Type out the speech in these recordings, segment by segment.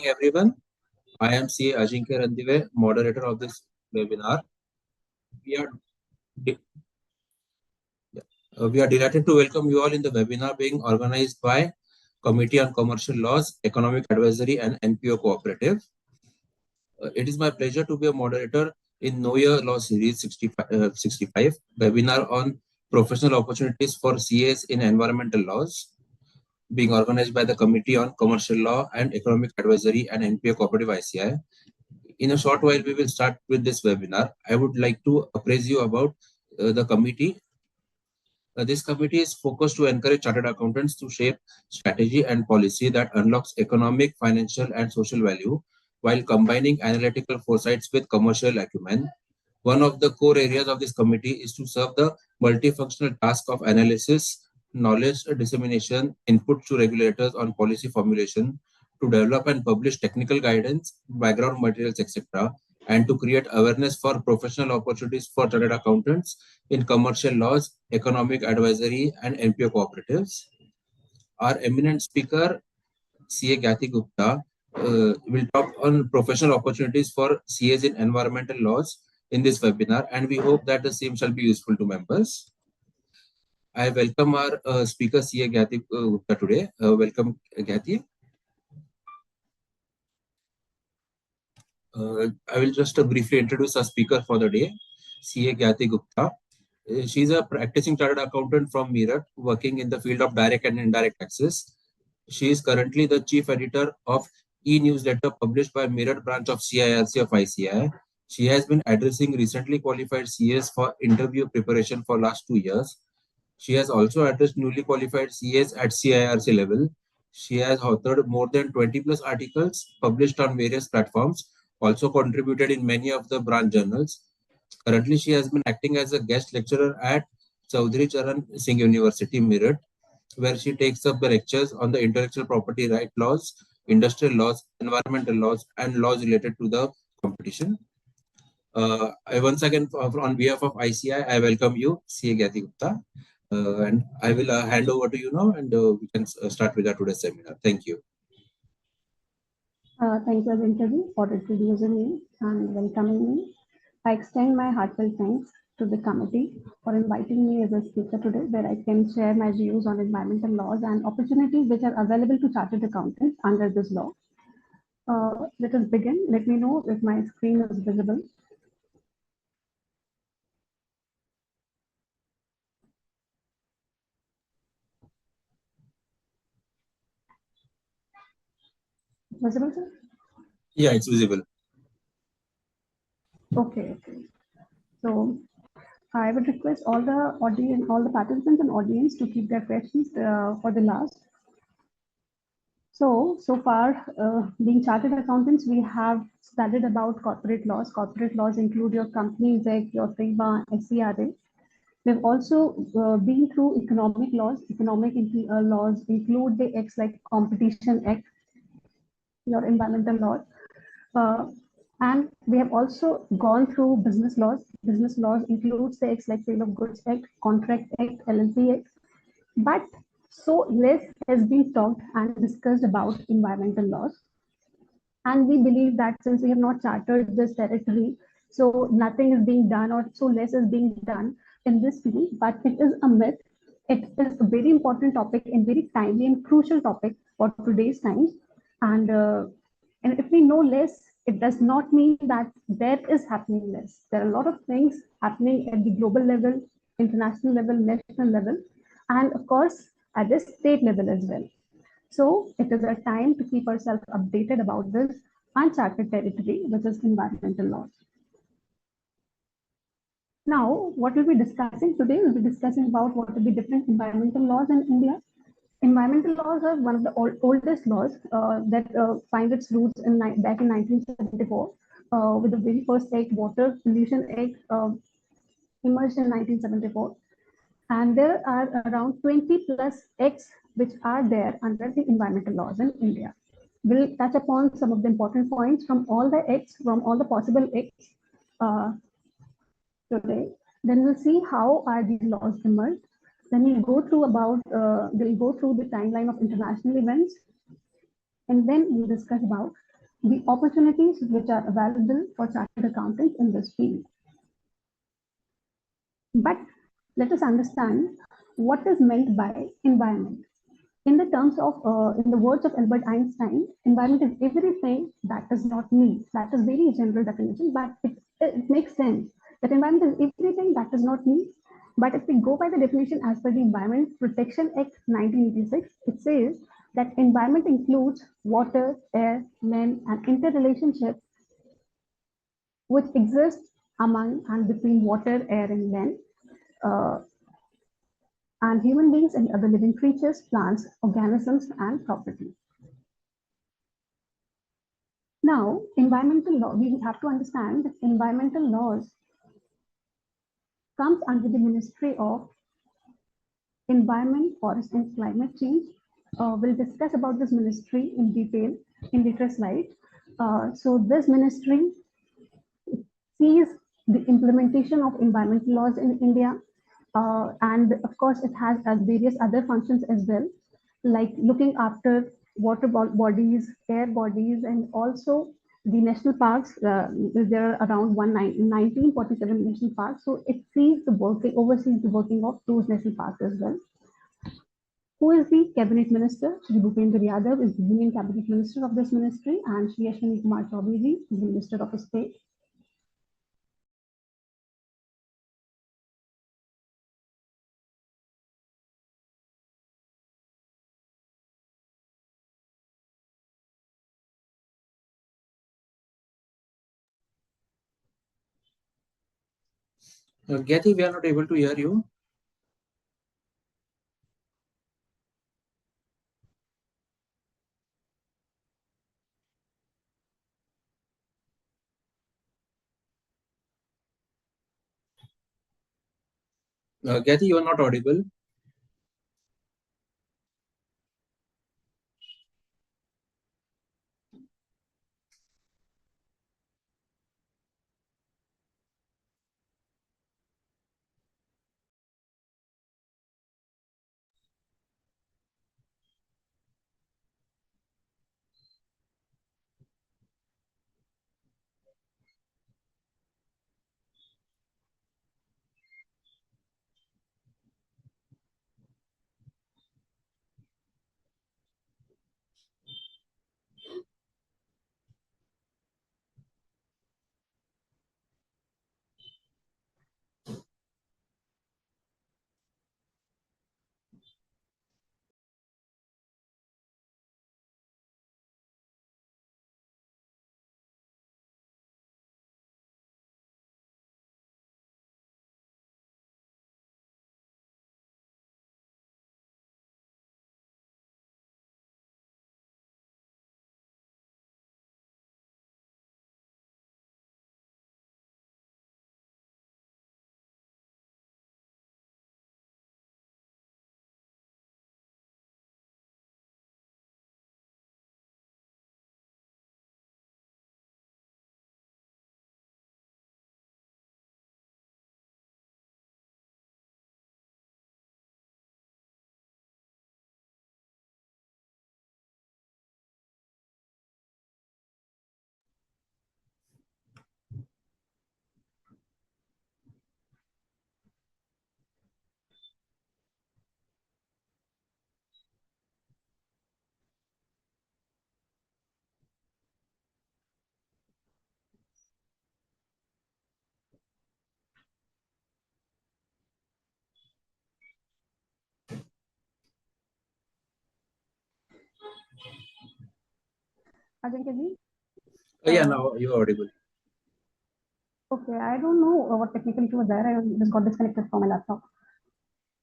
Evening, everyone. I am CA Ajinkya Randive, moderator of this webinar. We are de- we are delighted to welcome you all in the webinar being organized by Committee on Commercial Laws, Economic Advisory, and NPO Cooperative. It is my pleasure to be a moderator in Know Your Law Series 65 webinar on professional opportunities for CAs in environmental laws, being organized by the Committee on Commercial Law and Economic Advisory and NPO Cooperative ICI. In a short while, we will start with this webinar. I would like to appraise you about the committee. This committee is focused to encourage chartered accountants to shape strategy and policy that unlocks economic, financial, and social value while combining analytical foresights with commercial acumen. One of the core areas of this committee is to serve the multifunctional task of analysis, knowledge dissemination, input to regulators on policy formulation, to develop and publish technical guidance, background materials, etc., and to create awareness for professional opportunities for chartered accountants in commercial laws, economic advisory, and NPO cooperatives. Our eminent speaker, CA Gyati Gupta, will talk on professional opportunities for CAs in environmental laws in this webinar, and we hope that the same shall be useful to members. I welcome our speaker, CA Gyati Gupta today. Welcome, Gyati. I will just briefly introduce our speaker for the day, CA Gyati Gupta. She is a practicing chartered accountant from Meerut, working in the field of direct and indirect taxes. She is currently the chief editor of e-newsletter published by Meerut branch of CIRC of ICI. She has been addressing recently qualified CAs for interview preparation for last 2 years. She has also addressed newly qualified CAs at CIRC level. She has authored more than 20 plus articles published on various platforms, also contributed in many of the branch journals. Currently, she has been acting as a guest lecturer at Chaudhary Charan Singh University, Meerut, where she takes up the lectures on the intellectual property right laws, industrial laws, environmental laws, and laws related to the competition. I once again, on behalf of ICI, I welcome you, CA Gyati Gupta, and I will hand over to you now, and we can start with our today's seminar. Thank you. Thank you, Ajinkya, for introducing me and welcoming me. I extend my heartfelt thanks to the committee for inviting me as a speaker today, where I can share my views on environmental laws and opportunities which are available to chartered accountants under this law. Let us begin. Let me know if my screen is visible. Visible, sir? Yeah, it's visible. Okay. So I would request all the audience, all the participants and audience to keep their questions for the last. So far, being chartered accountants, we have studied about corporate laws. Corporate laws include your Companies Act, your FEMA, SCRA. We've also been through economic laws. Economic laws include the acts like Competition Act, your environmental laws. And we have also gone through business laws. Business laws includes the acts like Sale of Goods Act, Contract Act, LLC Act. But so less has been talked and discussed about environmental laws. And we believe that since we have not chartered this territory, so nothing is being done or so less is being done in this field, but it is a myth. It is a very important topic and very timely and crucial topic for today's times. And if we know less, it does not mean that there is happening less. There are a lot of things happening at the global level, international level, national level, and of course, at the state level as well. So it is a time to keep ourselves updated about this uncharted territory, which is environmental laws. Now, what we'll be discussing today, we'll be discussing about what are the different environmental laws in India. Environmental laws are one of the oldest laws that find its roots back in 1974 with the very first act, Water Pollution Act, emerged in 1974. And there are around 20 plus acts which are there under the environmental laws in India. We'll touch upon some of the important points from all the acts, from all the possible acts today. Then we'll see how are these laws emerged. Then we'll go through the timeline of international events, and then we'll discuss about the opportunities which are available for chartered accountants in this field. But let us understand what is meant by environment. In the terms of, in the words of Albert Einstein, environment is everything that is not me. That is very general definition, but it makes sense that environment is everything that is not me. But if we go by the definition as per the Environment Protection Act 1986, it says that environment includes water, air, land, and interrelationship which exists among and between water, air, and land. And human beings and other living creatures, plants, organisms, and property. Now, environmental law, we have to understand that environmental laws comes under the Ministry of Environment, Forest, and Climate Change. We'll discuss about this ministry in detail in later slide. So this ministry sees the implementation of environmental laws in India. And of course, it has various other functions as well, like looking after water bodies, air bodies, and also the national parks. There are around 1947 national parks. So it sees the working, oversees the working of those national parks as well. Who is the cabinet minister? Shri Bhupendra Yadav is the union cabinet minister of this ministry, and Shri Ashwini Kumar Chaudhary is the minister of state. Gyati, we are not able to hear you. Gyati, you are not audible. Ajinkya ji? Yeah, now you are audible. Okay, I don't know what technical issue was there. I just got disconnected from my laptop.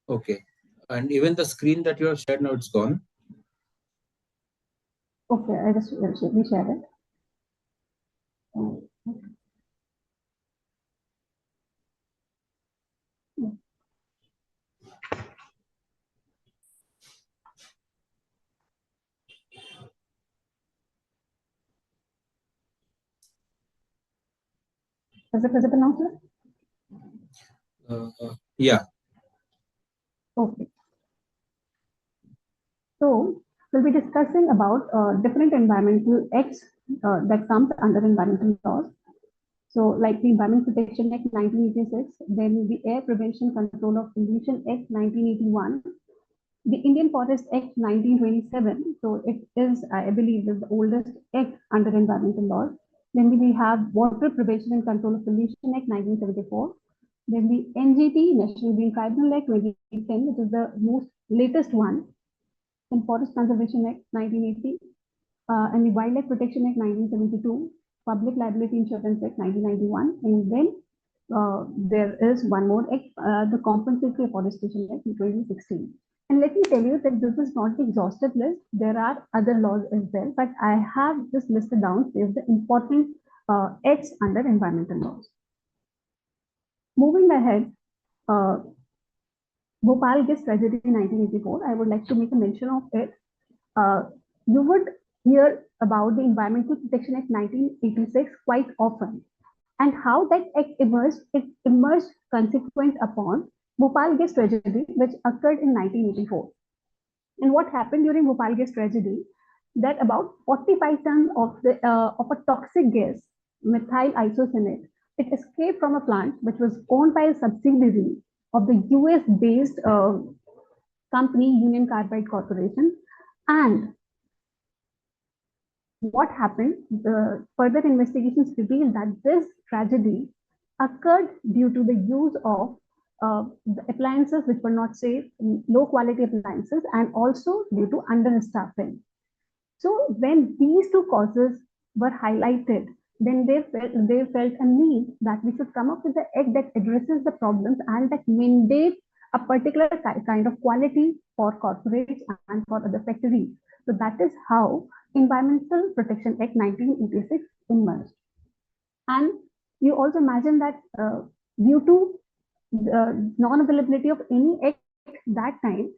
Okay. And even the screen that you have shared now, it's gone. Okay, I just reshare it. Okay. Is it visible now, sir? Yeah. Okay. So we'll be discussing about different environmental acts that comes under environmental laws. So, like the Environment Protection Act 1986, then the Air Prevention Control of Pollution Act 1981, the Indian Forest Act 1927. So, it is, I believe, is the oldest act under environmental laws. Then we have Water Prevention and Control of Pollution Act 1974. Then the NGT, National Green Tribunal Act 2010, which is the most latest one. Then Forest Conservation Act 1980, and the Wildlife Protection Act 1972, Public Liability Insurance Act 1991, and then there is one more act, the Compensatory Afforestation Act 2016. And let me tell you that this is not the exhaustive list. There are other laws as well, but I have just listed down is the important acts under environmental laws. Moving ahead, Bhopal gas tragedy in 1984. I would like to make a mention of it. You would hear about the Environmental Protection Act 1986 quite often, and how that act emerged. It emerged consequent upon Bhopal gas tragedy, which occurred in 1984. And what happened during Bhopal gas tragedy? That about 45 tons of a toxic gas, methyl isocyanate, it escaped from a plant which was owned by a subsidiary of the US-based company Union Carbide Corporation. And what happened? The further investigations revealed that this tragedy occurred due to the use of the appliances which were not safe, low quality appliances, and also due to understaffing. So when these two causes were highlighted, then they felt a need that we should come up with an act that addresses the problems and that mandates a particular kind of quality for corporates and for other factories. So that is how Environmental Protection Act 1986 emerged. And you also imagine that due to the non-availability of any act that time,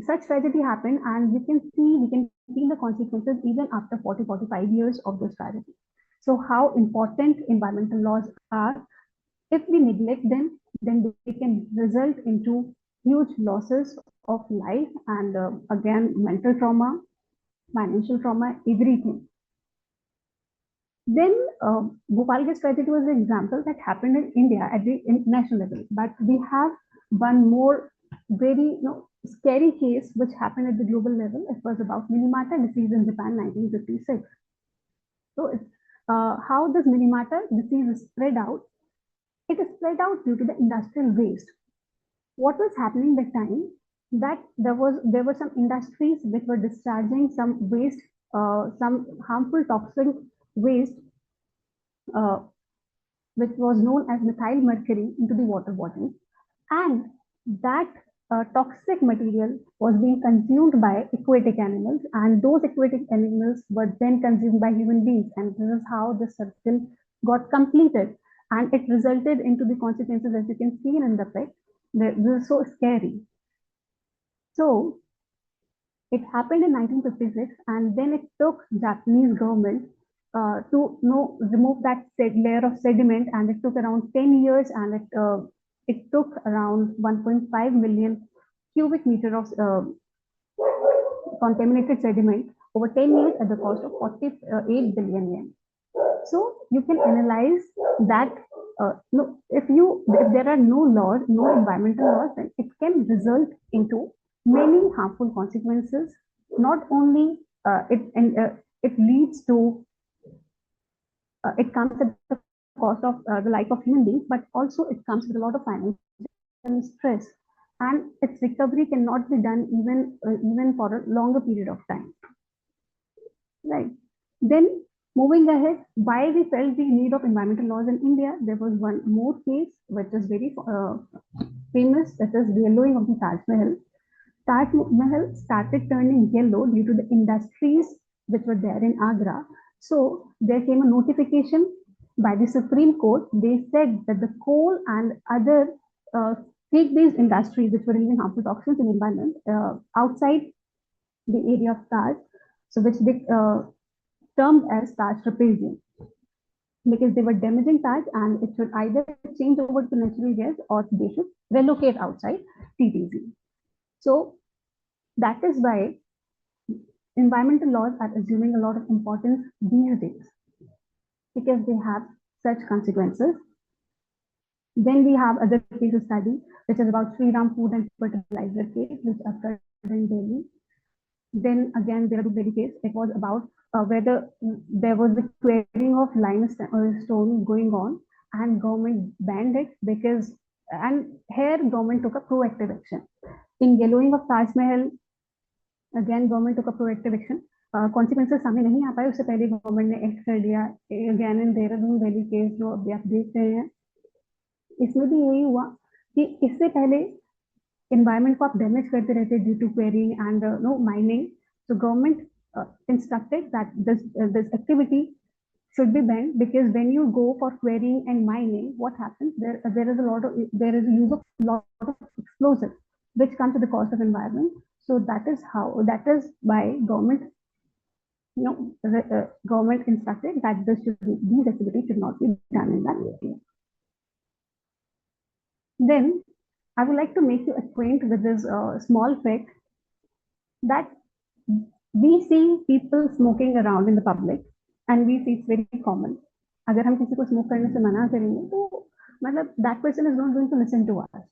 such tragedy happened, and we can see the consequences even after 40-45 years of this tragedy. So how important environmental laws are. If we neglect them, then they can result into huge losses of life and again, mental trauma, financial trauma, everything. Then Bhopal gas tragedy was an example that happened in India at the international level. But we have one more very scary case which happened at the global level. It was about Minamata disease in Japan, 1956. So how this Minamata disease is spread out? It is spread out due to the industrial waste. What was happening at the time? That there were some industries which were discharging some waste, some harmful toxic waste, which was known as methyl mercury, into the water bodies, and that toxic material was being consumed by aquatic animals, and those aquatic animals were then consumed by human beings, and this is how the circle got completed, and it resulted into the consequences as you can see in the fact. This is so scary. So it happened in 1956, and then it took Japanese government to remove that layer of sediment, and it took around 10 years, and it took around 1.5 million cubic meter of contaminated sediment over 10 years at the cost of 48 billion yen. So you can analyze that if there are no laws, no environmental laws, then it can result into many harmful consequences. Not only it leads to it comes at the cost of the life of human beings, but also it comes with a lot of financial stress, and its recovery cannot be done even for a longer period of time. Right. Then moving ahead, why we felt the need of environmental laws in India, there was one more case which is very famous, that is the yellowing of the Taj Mahal. Taj Mahal started turning yellow due to the industries which were there in Agra. So there came a notification by the Supreme Court. They said that the coal and other cake-based industries which were releasing harmful toxins in the environment outside the area of Taj, so which they termed as Taj Trapezium, because they were damaging Taj, and it should either change over to natural gas or they should relocate outside TTZ. So that is why environmental laws are assuming a lot of importance these days. because they have such consequences. Then we have other case study, which is about Shriram Food and Fertilizer case, which occurred in Delhi. Then again, there are two Delhi case. It was about whether there was the quarrying of limestone going on, and government banned it because, and here government took a proactive action. In yellowing of Taj Mahal, again government took a proactive action. Consequences सामने नहीं आ पाए, उससे पहले government ने act कर दिया. Again in Dehradun valley case जो अभी आप देख रहे हैं, इसमें भी यही हुआ कि इससे पहले environment को आप डैमेज करते रहते due to quarrying and no mining. So government instructed that this activity should be banned, because when you go for quarrying and mining, what happens? There is a use of lot of explosives, which comes at the cost of environment. So that is why government government instructed that these activities should not be done in that area. Then I would like to make you acquainted with this small fact that we see people smoking around in the public, and we see it's very common. अगर हम किसी को smoke करने से मना करेंगे तो मतलब that person is not going to listen to us.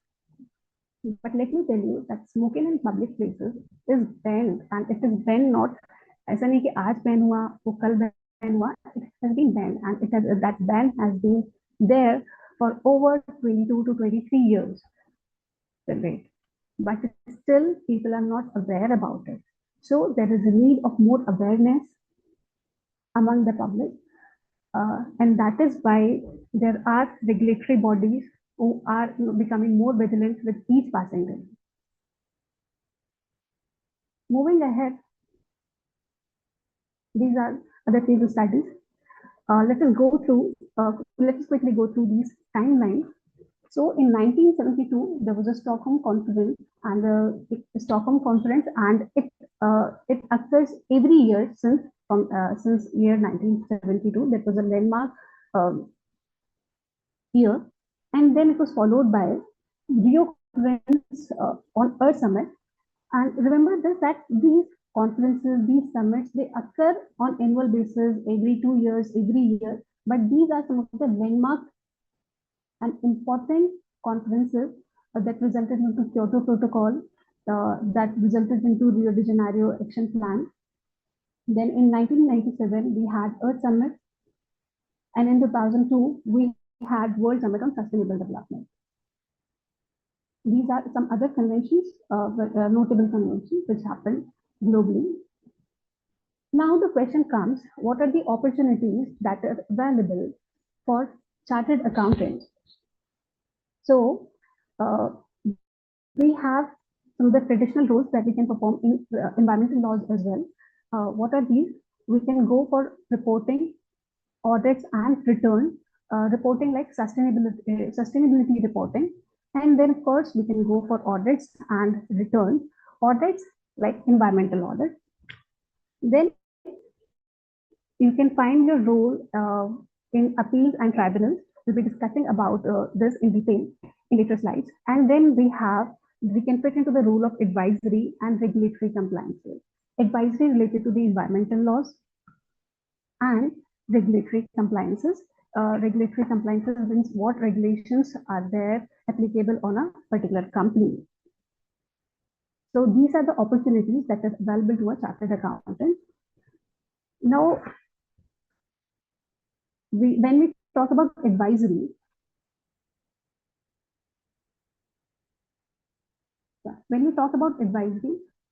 But let me tell you that smoking in public places is banned, and it is banned not ऐसा नहीं कि आज बैन हुआ वो कल बैन हुआ. It has been banned, and that ban has been there for over 22 to 23 years. Right. But still people are not aware about it. So there is a need of more awareness among the public, and that is why there are regulatory bodies who are becoming more vigilant with each passing day. Moving ahead, these are other case studies. Let us quickly go through these timelines. So in 1972, there was a Stockholm Conference, and it occurs every year since year 1972. That was a landmark year, and then it was followed by Rio Conference on Earth Summit. And remember this, that these conferences, these summits, they occur on annual basis every 2 years, every year. But these are some of the landmark and important conferences that resulted into Kyoto Protocol, that resulted into Rio de Janeiro Action Plan. Then in 1997, we had Earth Summit, and in 2002, we had World Summit on Sustainable Development. These are some other conventions, notable conventions which happened globally. Now the question comes, what are the opportunities that are available for chartered accountants? So we have some of the traditional roles that we can perform in environmental laws as well. What are these? We can go for reporting, audits, and return. Reporting like sustainability reporting. And then of course we can go for audits and returns. Audits like environmental audit. Then you can find your role in appeals and tribunals. We'll be discussing about this in detail in later slides. And then we can fit into the role of advisory and regulatory compliances. Advisory related to the environmental laws, and regulatory compliances. Regulatory compliances means what regulations are there applicable on a particular company. So these are the opportunities that are available to a chartered accountant. Now, when we talk about advisory,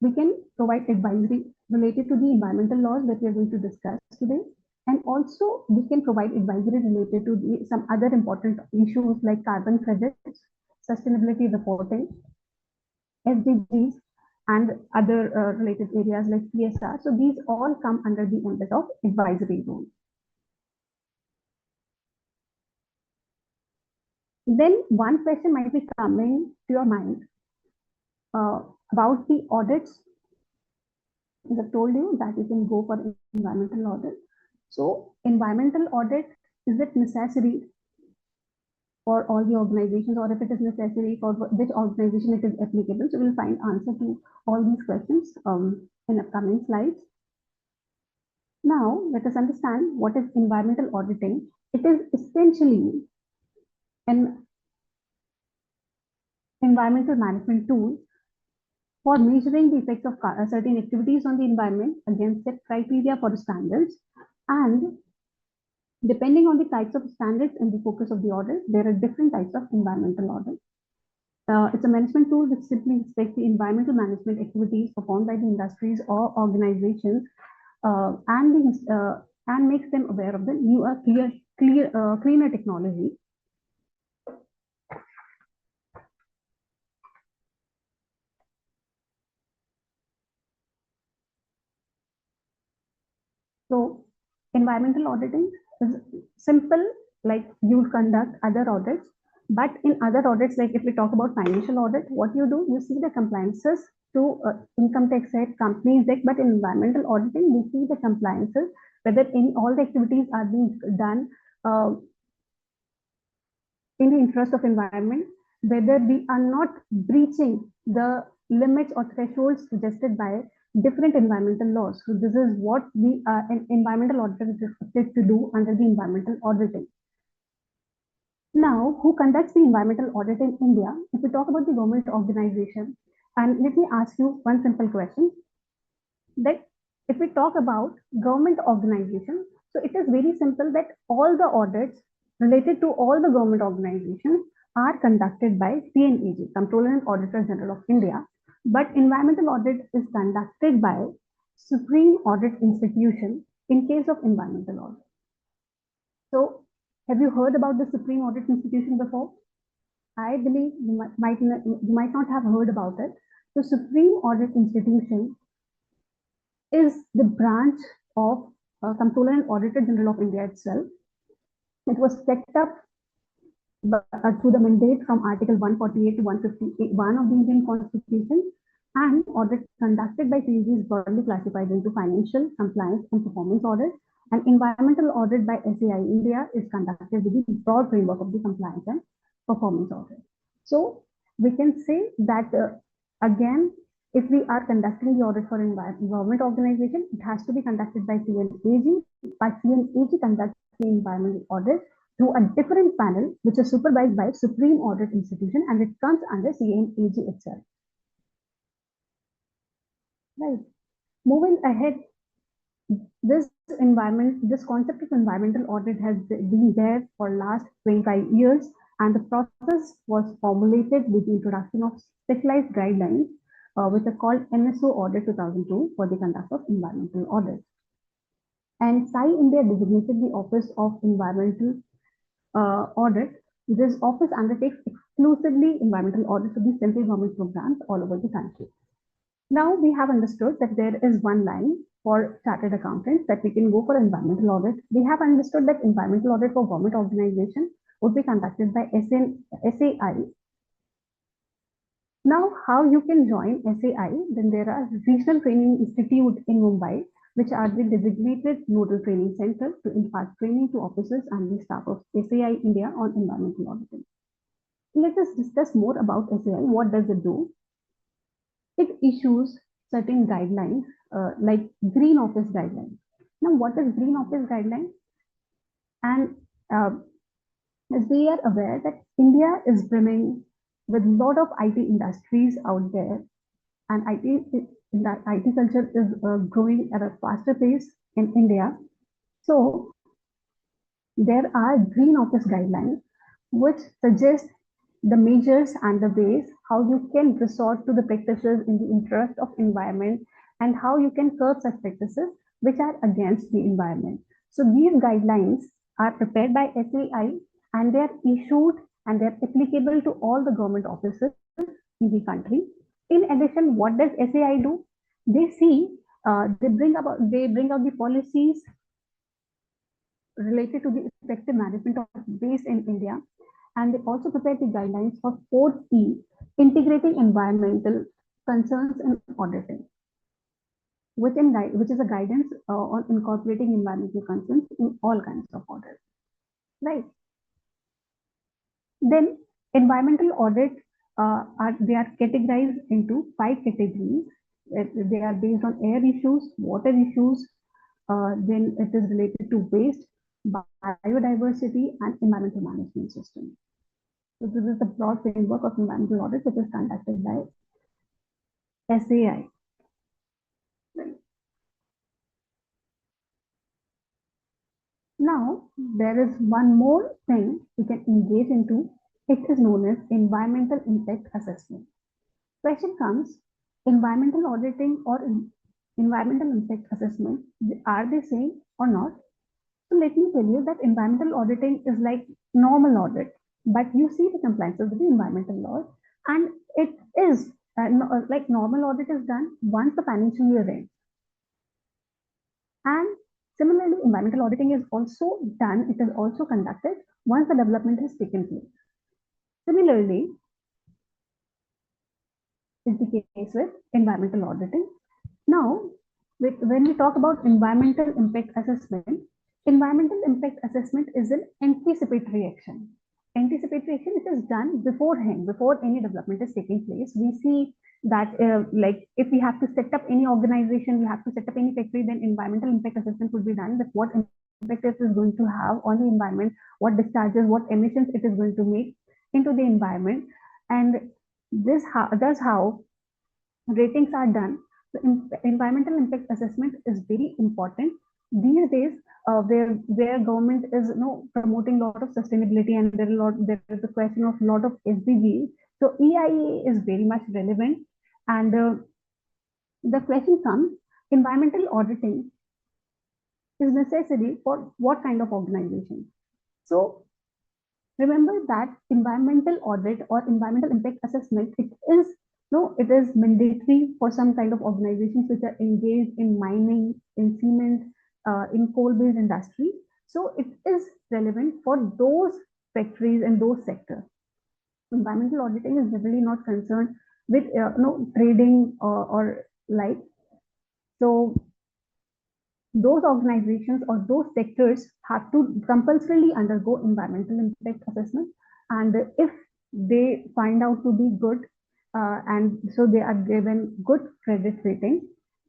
we can provide advisory related to the environmental laws that we are going to discuss today. And also we can provide advisory related to some other important issues like carbon credits, sustainability reporting, SDGs, and other related areas like CSR. So these all come under the ambit of advisory role. Then one question might be coming to your mind about the audits. As I've told you that you can go for environmental audit. So environmental audit, is it necessary for all the organizations, or if it is necessary, for which organization it is applicable? So we'll find answer to all these questions in upcoming slides. Now, let us understand what is environmental auditing. It is essentially an environmental management tool for measuring the effects of certain activities on the environment against set criteria for the standards. And depending on the types of standards and the focus of the audit, there are different types of environmental audit. It's a management tool which simply inspects the environmental management activities performed by the industries or organizations and makes them aware of the newer, cleaner technology. So environmental auditing is simple, like you conduct other audits, but in other audits, like if we talk about financial audit, what you do, you see the compliances to Income Tax Act, Companies Act, but in environmental auditing, we see the compliances, whether in all the activities are being done in the interest of environment, whether we are not breaching the limits or thresholds suggested by different environmental laws. So this is what we an environmental auditor is expected to do under the environmental auditing. Now, who conducts the environmental audit in India? If we talk about the government organization, and let me ask you one simple question, that if we talk about government organization, so it is very simple that all the audits related to all the government organizations are conducted by CNAG, Comptroller and Auditor General of India, but environmental audit is conducted by Supreme Audit Institution in case of environmental audit. So, have you heard about the Supreme Audit Institution before? I believe you might not have heard about it. The Supreme Audit Institution is the branch of Comptroller and Auditor General of India itself. It was set up through the mandate from Article 148 to 151 of the Indian Constitution, and audit conducted by CAG is broadly classified into financial, compliance, and performance audit. And environmental audit by SAI India is conducted with the broad framework of the compliance and performance audit. So we can say that again, if we are conducting the audit for government organization, it has to be conducted by CNAG. But CNAG conducts the environmental audit through a different panel, which is supervised by Supreme Audit Institution, and it comes under CNAG itself. Right. Moving ahead, this concept of environmental audit has been there for last 25 years, and the process was formulated with the introduction of specialized guidelines, which are called NSO Audit 2002 for the conduct of environmental audits. And SAI India designated the Office of Environmental Audit. This office undertakes exclusively environmental audits of the central government programs all over the country. Now we have understood that there is one line for chartered accountants that we can go for environmental audit. We have understood that environmental audit for government organization would be conducted by SAI. Now, how you can join SAI? Then there are regional training institute in Mumbai, which are the designated nodal training center to impart training to officers and the staff of SAI India on environmental auditing. Let us discuss more about SAI. What does it do? It issues certain guidelines like Green Office Guidelines. Now, what is Green Office Guidelines? And as we are aware that India is brimming with a lot of IT industries out there, and IT culture is growing at a faster pace in India. So there are Green Office Guidelines which suggest the measures and the ways how you can resort to the practices in the interest of environment, and how you can curb such practices which are against the environment. So these guidelines are prepared by SAI, and they are issued and they are applicable to all the government offices in the country. In addition, what does SAI do? They bring out the policies related to the effective management of waste in India, and they also prepare the guidelines for 4P, integrating environmental concerns in auditing, which is a guidance on incorporating environmental concerns in all kinds of audits, right? Then environmental audits they are categorized into 5 categories. They are based on air issues, water issues, then it is related to waste, biodiversity, and environmental management system. So this is the broad framework of environmental audit, which is conducted by SAI. Now, there is one more thing we can engage into. It is known as environmental impact assessment. Question comes, environmental auditing or environmental impact assessment, are they same or not? So let me tell you that environmental auditing is like normal audit, but you see the compliances with the environmental laws, and it is like normal audit is done once the financial year ends. And similarly, environmental auditing is also done, it is also conducted once the development has taken place. Similarly, is the case with environmental auditing. Now, when we talk about environmental impact assessment is an anticipatory action. Anticipatory action, it is done beforehand, before any development is taking place. We see that like if we have to set up any organization, we have to set up any factory, then environmental impact assessment would be done, that what impact it is going to have on the environment, what discharges, what emissions it is going to make into the environment. And that's how ratings are done. So environmental impact assessment is very important these days, where government is promoting a lot of sustainability, and there is a question of a lot of SDGs. So EIA is very much relevant, and the question comes: environmental auditing is necessary for what kind of organization? So remember that environmental audit or environmental impact assessment, it is mandatory for some kind of organizations which are engaged in mining, in cement, in coal-based industry. So it is relevant for those factories and those sectors. Environmental auditing is generally not concerned with trading or like. So those organizations or those sectors have to compulsorily undergo environmental impact assessment, and if they find out to be good, and so they are given good credit rating,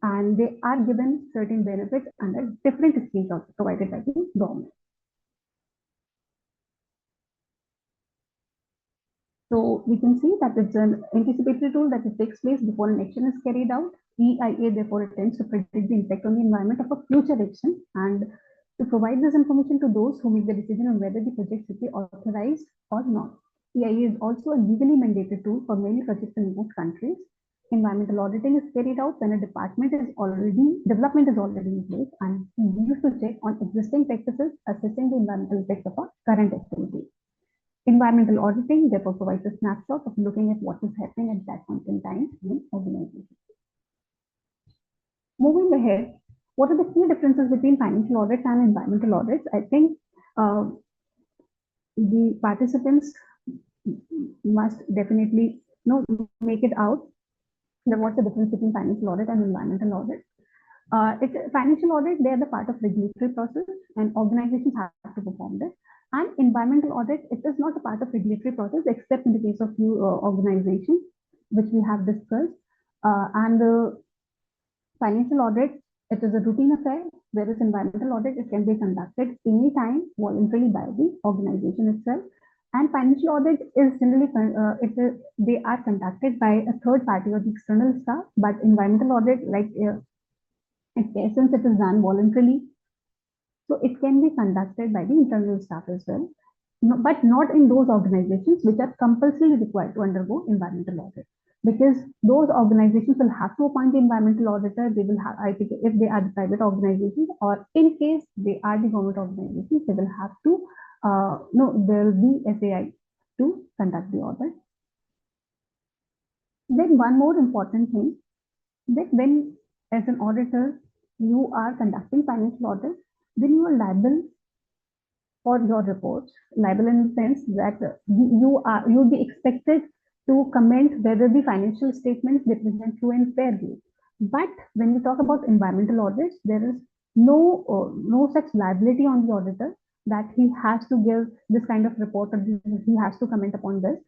and they are given certain benefits under different schemes provided by the government. So we can see that it's an anticipatory tool that it takes place before an action is carried out. EIA therefore attempts to predict the impact on the environment of a future action, and to provide this information to those who make the decision on whether the project should be authorized or not. EIA is also a legally mandated tool for many projects in most countries. Environmental auditing is carried out when a development is already in place, and is used to check on existing practices, assessing the environmental effects of a current activity. Environmental auditing therefore provides a snapshot of looking at what is happening at that point in time in organization. Moving ahead, what are the key differences between financial audits and environmental audits? I think the participants must definitely make it out that what's the difference between financial audit and environmental audit. Financial audit, they are the part of regulatory process, and organizations have to perform this. And environmental audit, it is not a part of regulatory process, except in the case of few organizations, which we have discussed. And the financial audit, it is a routine affair, whereas environmental audit, it can be conducted anytime voluntarily by the organization itself. And financial audit is generally, they are conducted by a third party or the external staff, but environmental audit, like in essence, it is done voluntarily. So it can be conducted by the internal staff as well, but not in those organizations which are compulsorily required to undergo environmental audit, because those organizations will have to appoint the environmental auditor. They will have, I think, if they are the private organizations, or in case they are the government organizations, they will have to, there will be SAI to conduct the audit. Then one more important thing, that when as an auditor, you are conducting financial audit, then you are liable for your reports, liable in the sense that you'll be expected to comment whether the financial statements represent true and fair view. But when we talk about environmental audits, there is no such liability on the auditor that he has to give this kind of report, or he has to comment upon this.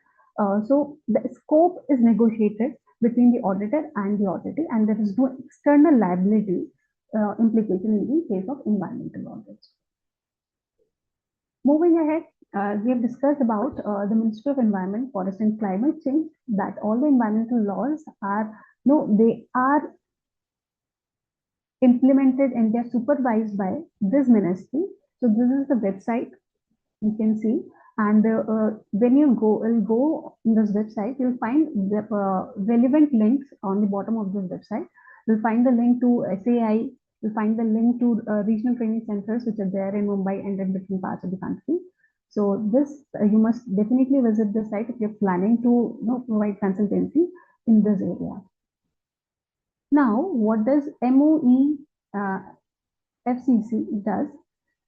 So the scope is negotiated between the auditor and the auditee, and there is no external liability implication in the case of environmental audits. Moving ahead, we have discussed about the Ministry of Environment, Forest and Climate Change, that all the environmental laws are, they are implemented and they are supervised by this ministry. So this is the website you can see, and when you go in this website, you'll find the relevant links on the bottom of this website. You'll find the link to SAI, you'll find the link to regional training centers which are there in Mumbai and in different parts of the country. So this you must definitely visit the site if you're planning to provide consultancy in this area. Now, what does MOE FCC does?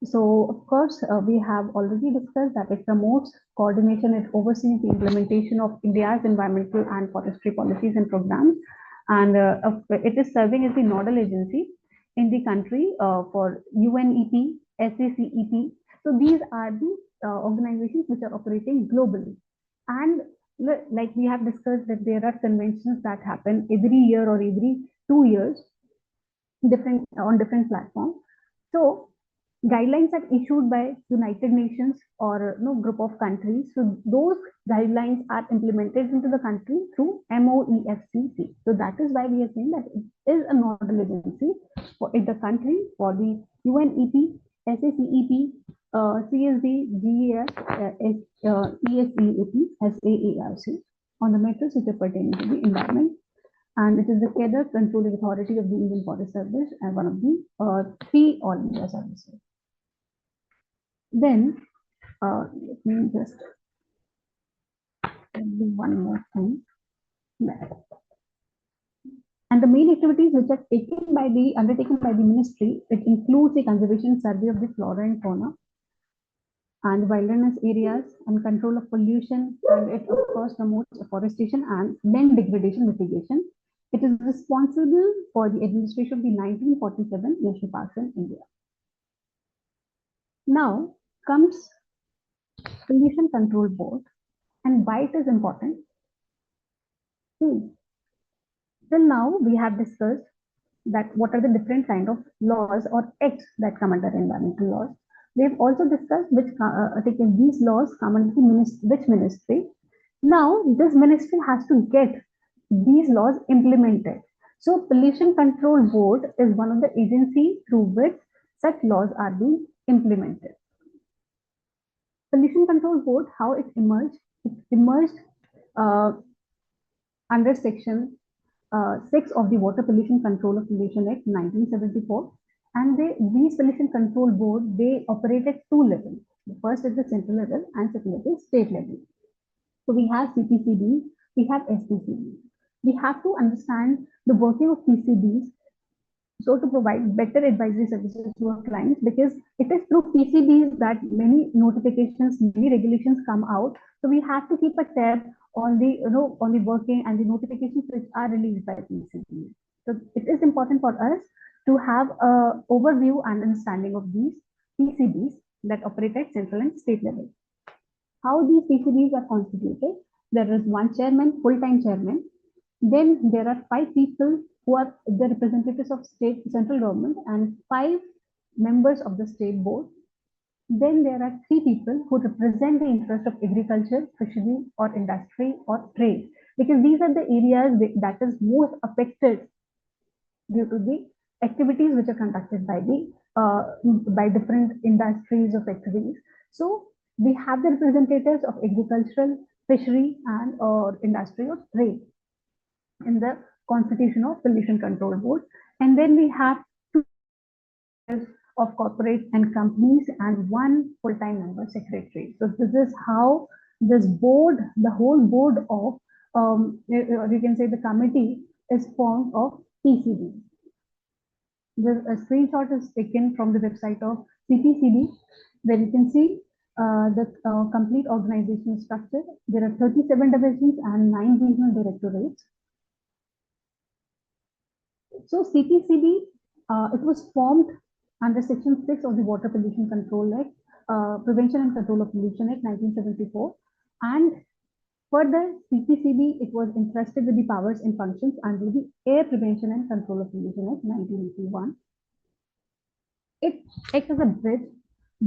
So, of course, we have already discussed that it promotes coordination, it oversees the implementation of India's environmental and forestry policies and programs, and it is serving as the nodal agency in the country for UNEP, SACEP. So, these are the organizations which are operating globally. And like we have discussed that there are conventions that happen every year or every 2 years on different platforms. So guidelines are issued by United Nations or group of countries. So those guidelines are implemented into the country through MOEFCC. So that is why we are saying that it is a nodal agency in the country for the UNEP, SACEP, CSD, GES, ESEAP, SAARC on the matters which are pertaining to the environment. And it is the Cadre Controlling Authority of the Indian Forest Service and one of the 3 All India services. Then, let me just do one more thing. And the main activities which are undertaken by the ministry, it includes the conservation survey of the flora and fauna and wilderness areas and control of pollution, and it of course promotes afforestation and land degradation mitigation. It is responsible for the administration of the 1947 national parks in India. Now comes Pollution Control Board and why it is important. Till now we have discussed that what are the different kind of laws or acts that come under environmental laws. We have also discussed which these laws come under which ministry. Now this ministry has to get these laws implemented. So Pollution Control Board is one of the agencies through which such laws are being implemented. Pollution Control Board, how it emerged? It emerged under section 6 of the Water Pollution Control of Pollution Act 1974. And these Pollution Control Board, they operate at 2 levels. The first is the central level and second is state level. So we have CPCB, we have SPCB. We have to understand the working of PCBs so to provide better advisory services to our clients, because it is through PCBs that many notifications, many regulations come out. So we have to keep a tab on the on the working and the notifications which are released by PCBs. So it is important for us to have an overview and understanding of these PCBs that operate at central and state level. How these PCBs are constituted? There is one chairman, full-time chairman. Then there are 5 people who are the representatives of central government and 5 members of the state board. Then there are 3 people who represent the interest of agriculture, fishery, or industry or trade, because these are the areas that is most affected due to the activities which are conducted by the by different industries or factories. So we have the representatives of agricultural, fishery, and or industry or trade in the constitution of Pollution Control Board. And then we have 2 of corporate and companies and 1 full-time member secretary. So this is how this board, the whole board of you can say the committee is formed of PCB. The screenshot is taken from the website of CPCB, where you can see the complete organizational structure. There are 37 divisions and 9 regional directorates. So CPCB, it was formed under Section 6 of the Water Pollution Control Act, Prevention and Control of Pollution Act 1974. And further, CPCB, it was entrusted with the powers and functions under the Air Prevention and Control of Pollution Act 1981. It acts as a bridge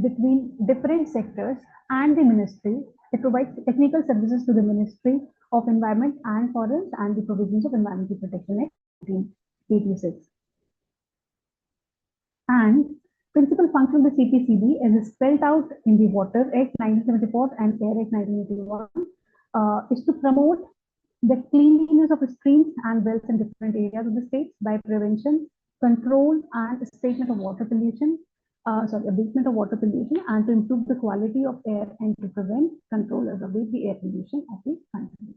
between different sectors and the ministry. It provides technical services to the Ministry of Environment and Forest and the provisions of Environmental Protection Act 1986. And principal function of the CPCB is spelled out in the Water Act 1974 and Air Act 1981, is to promote the cleanliness of streams and wells in different areas of the states by prevention, control, and abatement of water pollution. Abatement of water pollution, and to improve the quality of air and to prevent, control, or abate the air pollution of the country.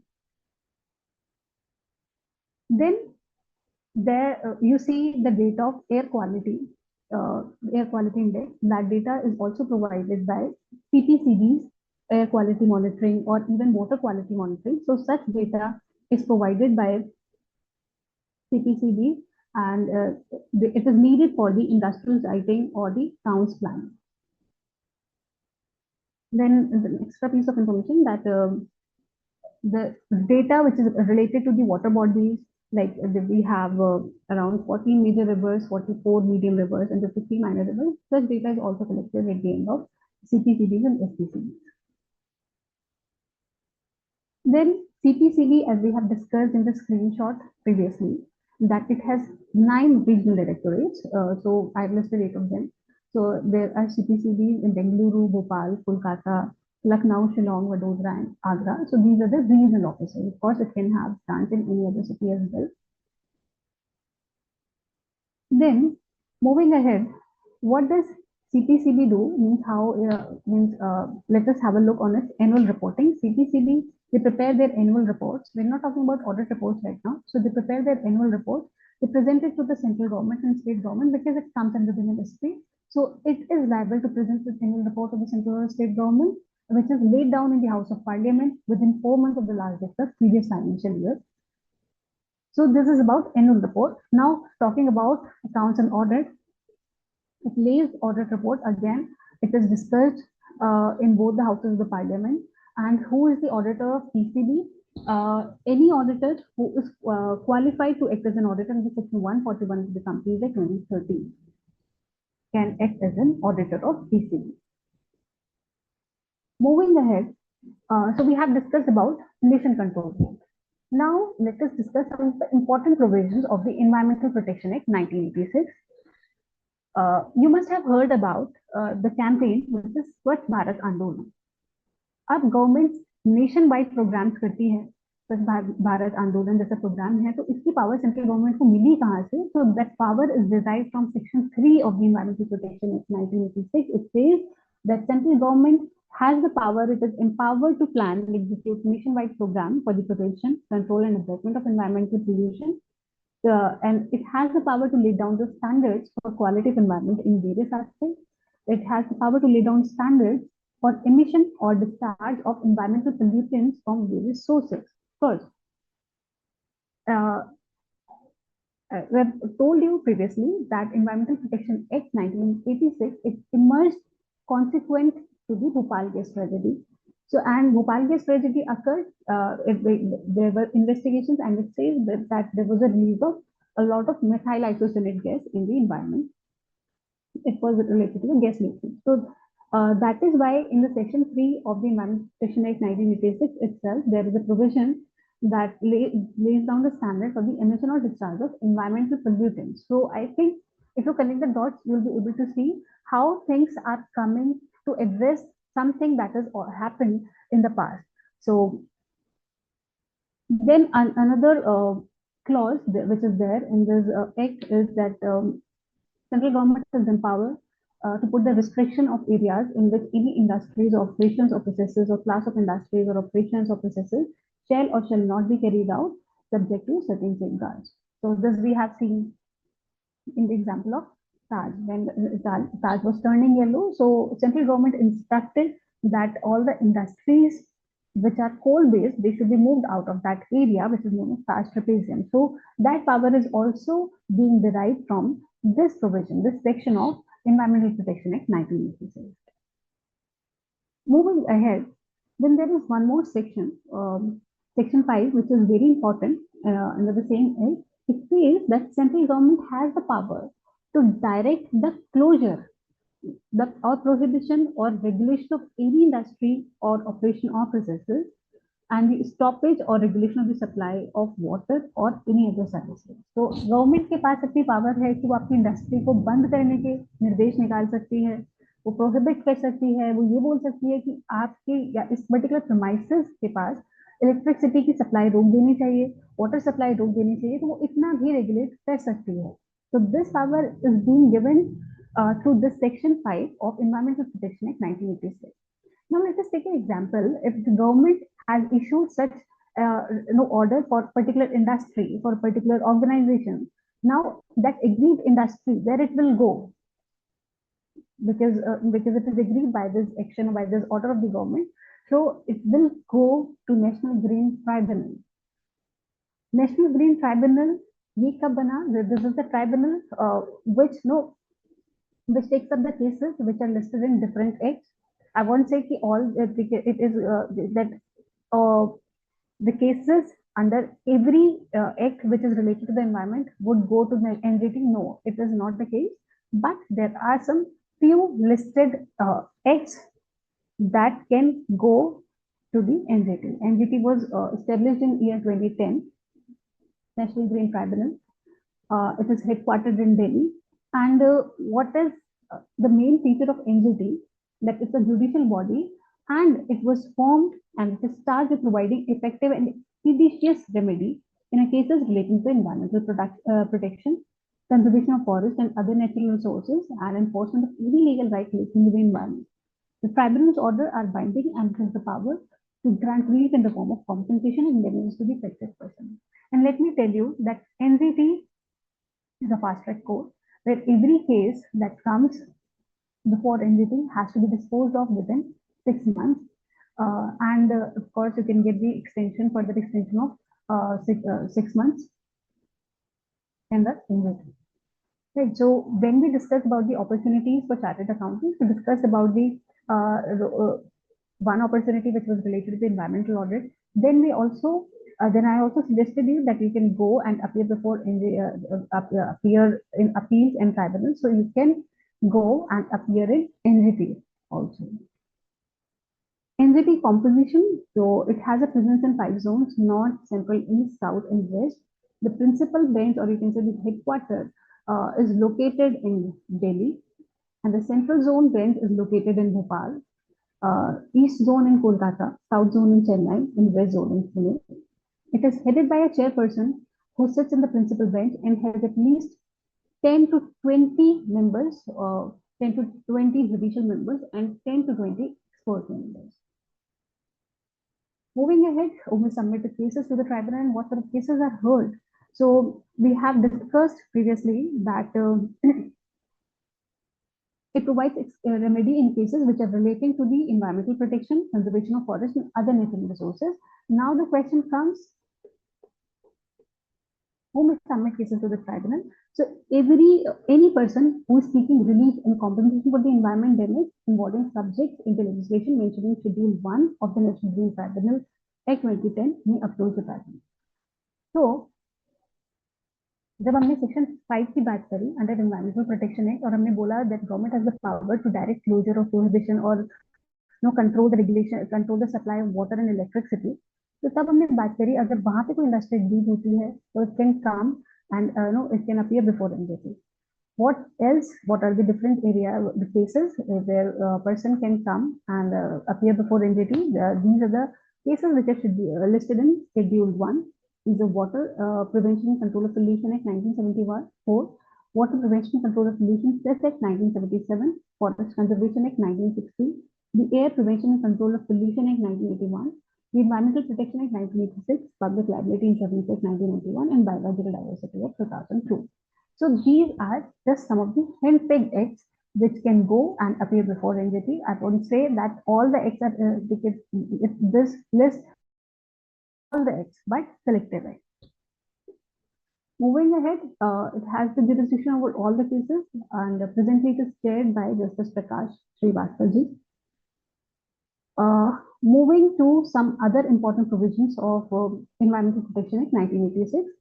Then there you see the data of air quality index. That data is also provided by CPCB's air quality monitoring or even water quality monitoring. So such data is provided by CPCB and it is needed for the industrial siting or the town's plan. Then the extra piece of information that the data which is related to the water bodies, like we have around 14 major rivers, 44 medium rivers, and 53 minor rivers. Such data is also collected at the end of CPCBs and SPCBs. Then CPCB, as we have discussed in the screenshot previously, that it has 9 regional directorates. So I've listed 8 of them. So there are CPCBs in Bengaluru, Bhopal, Kolkata, Lucknow, Shillong, Vadodara, and Agra. So these are the regional offices. Of course, it can have branch in any other city as well. Then moving ahead, what does CPCB do? Let us have a look on its annual reporting. CPCB, they prepare their annual reports. We're not talking about audit reports right now. So they prepare their annual reports. They present it to the central government and state government because it comes under the ministry. So it is liable to present the annual report of the central or state government, which is laid down in the House of Parliament within 4 months of the last of the previous financial year. So this is about annual report. Now talking about accounts and audit, it lays audit report again. It is discussed in both the houses of the Parliament. And who is the auditor of PCB? Any auditor who is qualified to act as an auditor under Section 141 of the Companies Act 2013 can act as an auditor of PCB. Moving ahead, so we have discussed about Emission Control Board. Now let us discuss some of the important provisions of the Environmental Protection Act 1986. You must have heard about the campaign which is Swachh Bharat Andolan. अब government nation wide programmes करती है, स्वच्छ भारत आंदोलन जैसा programme है, तो इसकी power central government को मिली कहाँ से? So that power is derived from Section 3 of the Environmental Protection Act 1986. It says that central government has the power, it is empowered to plan and execute nationwide program for the prevention, control, and abatement of environmental pollution. And it has the power to lay down the standards for quality of environment in various aspects. It has the power to lay down standards for emission or discharge of environmental pollutants from various sources. First, we have told you previously that Environmental Protection Act 1986 it emerged consequent to the Bhopal gas tragedy. So, and Bhopal gas tragedy occurred. There were investigations, and it says that there was a release of a lot of methyl isocyanate gas in the environment. It was related to the gas leakage. So that is why in the Section 3 of the Environmental Protection Act 1986 itself, there is a provision that lays down the standard for the emission or discharge of environmental pollutants. So I think if you connect the dots, you'll be able to see how things are coming to address something that has happened in the past. So then another clause which is there in this act is that central government is empowered to put the restriction of areas in which any industries, operations or processes or class of industries or operations or processes shall or shall not be carried out subject to certain safeguards. So this we have seen in the example of Taj. When Taj was turning yellow, so central government instructed that all the industries which are coal-based, they should be moved out of that area, which is known as Taj trapezium. So that power is also being derived from this provision, this section of Environmental Protection Act 1986. Moving ahead, then there is one more section, Section 5, which is very important under the same act. It says that central government has the power to direct the closure, or prohibition or regulation of any industry or operation of processes, and the stoppage or regulation of the supply of water or any other services. तो government के पास अपनी power है कि वो आपकी industry को बंद करने के निर्देश निकाल सकती है, वो प्रोहिबिट कर सकती है, वो ये बोल सकती है कि आपके या इस पर्टिकुलर प्रीमाइसेस के पास इलेक्ट्रिसिटी की सप्लाई रोक देनी चाहिए, वाटर सप्लाई रोक देनी चाहिए, तो वो इतना भी रेगुलेट कर सकती है. So this power is being given through this section 5 of Environmental Protection Act 1986. Now let us take an example. If the government has issued such order for particular industry, for a particular organization, now that agreed industry, where it will go, because it is agreed by this action, by this order of the government, so it will go to National Green Tribunal. National Green Tribunal, ये कब बना? This is the tribunal which takes up the cases which are listed in different acts. I won't say कि all it is that the cases under every act which is related to the environment would go to the NGT. No, it is not the case. But there are some few listed acts that can go to the NGT. NGT was established in year 2010, National Green Tribunal. It is headquartered in Delhi. And what is the main feature of NGT? That it's a judicial body, and it was formed and it is charged with providing effective and expeditious remedy in cases relating to environmental protection, conservation of forest and other natural resources, and enforcement of any legal right relating to the environment. The tribunal's orders are binding and has the power to grant relief in the form of compensation and damages to the affected person. And let me tell you that NGT is a fast-track court where every case that comes before NGT has to be disposed of within 6 months. And of course, you can get the extension, further extension of 6 months in the NGT. Right. So when we discussed about the opportunities for chartered accountants, we discussed about the one opportunity which was related to the environmental audit. Then we also then I also suggested you that you can go and appear before appear in appeals and tribunals. So you can go and appear in NGT also. NGT composition, so it has a presence in 5 zones: north, central, east, south, and west. The principal bench, or you can say the headquarters, is located in Delhi, and the central zone bench is located in Bhopal, east zone in Kolkata, south zone in Chennai, and west zone in Pune. It is headed by a chairperson who sits in the principal bench and has at least 10 to 20 members, 10 to 20 judicial members, and 10 to 20 expert members. Moving ahead, we submit the cases to the tribunal and what sort of cases are heard. So we have discussed previously that it provides a remedy in cases which are relating to the environmental protection, conservation of forests and other natural resources. Now the question comes, who may submit cases to the tribunal? So any person who is seeking relief and compensation for the environment damage involving subjects in the legislation mentioned in Schedule 1 of the National Green Tribunal Act 2010 may approach the tribunal. So जब हमने section 5 की बात करी under environmental protection act और हमने बोला that government has the power to direct closure of prohibition और control the regulation, control the supply of water and electricity, तो तब हमने बात करी अगर वहां पे कोई इंडस्ट्री डील होती है तो it can come and it can appear before NGT. What else? What are the different the cases where a person can come and appear before NGT? These are the cases which should be listed in Schedule 1. Is the Water Prevention and Control of Pollution Act 1974, Water Prevention and Control of Pollution Cess Act 1977, Forest Conservation Act 1960, the Air Prevention and Control of Pollution Act 1981, the Environmental Protection Act 1986, Public Liability Insurance Act 1991, and Biological Diversity Act 2002. So these are just some of the hand-picked acts which can go and appear before NGT. I won't say that all the acts are if this list all the acts, but selective acts. Moving ahead, it has the jurisdiction over all the cases, and presently it is chaired by Justice Prakash Srivastava. Moving to some other important provisions of Environmental Protection Act 1986.